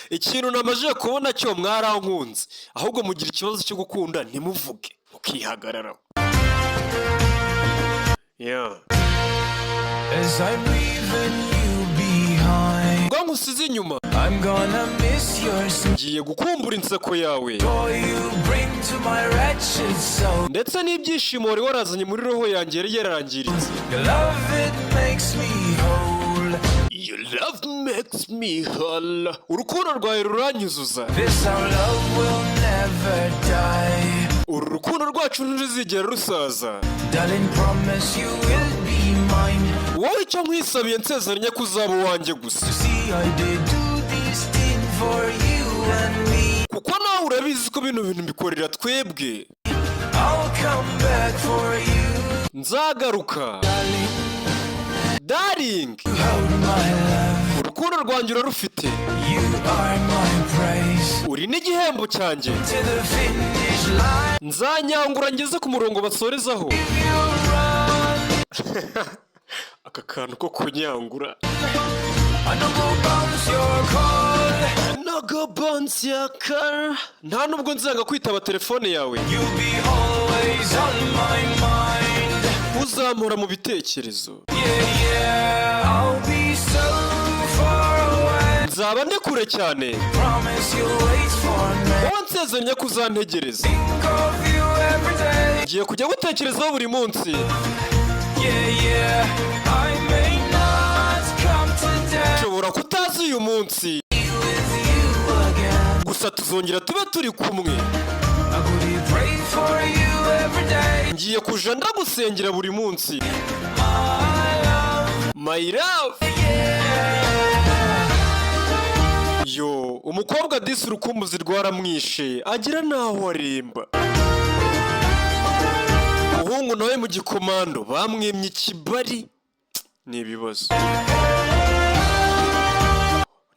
ikintu namaze kubona cyo mwarankunze, ahubwo mugira ikibazo cyo gukunda ntimuvuge mukihagararaho. As I'm leaving you behind, ngo ngusize inyuma, I'm gonna miss your smile. ngiye gukumbura inseko yawe Joy you bring to my wretched soul. ndetse n'ibyishimo wari warazanye muri roho yanjye yari yarangiritse. Your love, it makes me whole. Your love makes me whole. Urukundo rwawe ruranyuzuza. This our love will never die. Uru rukundo rwacu ntiruzigera rusaza. Darling, promise you will be mine. Wowe icyo nkwisabiye nsezeranya ko uzaba uwanjye gusa. You see, I did do this thing for you and me. Kuko nawe urabizi ko bino bintu mbikorera twebwe. I'll come back for you. Nzagaruka. Darling, You hold my love. urukundo rwanjye urarufite. You are my praise. Uri n'igihembo cyanjye. To the finish line. Nzanyangura ngeze ku murongo basorezaho. You run. Aka kantu ko kunyangura. I no go bounce your call. No go bounce your car. Nta nubwo nzanga kwitaba telefone yawe. You'll be always on my mind. Uzampora mu bitekerezo. Yeah, I'll be so far away. Nzaba ndi kure cyane. Promise you'll wait for me. Wowe nsezeranya ko uzantegereza. Think of you every day. Ngiye kujya gutekerezaho buri munsi. Yeah, I may not come today. Nshobora kutazi uyu munsi. Be with you again. Gusa tuzongera tube turi kumwe. I would pray for you every day. Ngiye kuja ndagusengera buri munsi. My love. My love. Yo, umukobwa disi urukumbuzi rwaramwishe agira naho aremba. Umuhungu nawe mu gikomando bamwemye ikibari. Ni ibibazo.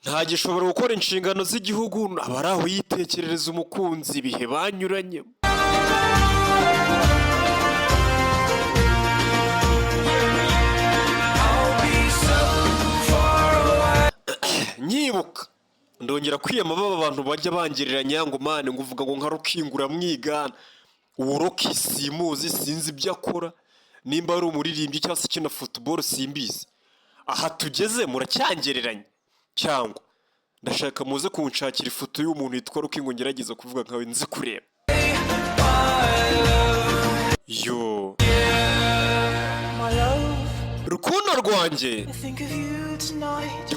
Nta gishobora gukora inshingano z'igihugu, abari aho yitekerereza umukunzi ibihe banyuranye. Nyibuka ndongera kwiyama baba abantu bajya bangereranya ngo mane ngo uvuga ngo nka Rukingura mwigana. Uwo Roki simuzi, sinzi ibyo akora, nimba ari umuririmbyi cyangwa se kina football simbizi. Aha tugeze muracyangereranya cyangwa ndashaka muze kunshakira ifoto y'umuntu yitwa Roki ngo ngerageza kuvuga nkawe nzi kureba. Yo, My love, rukundo rwanjye. I think of you tonight.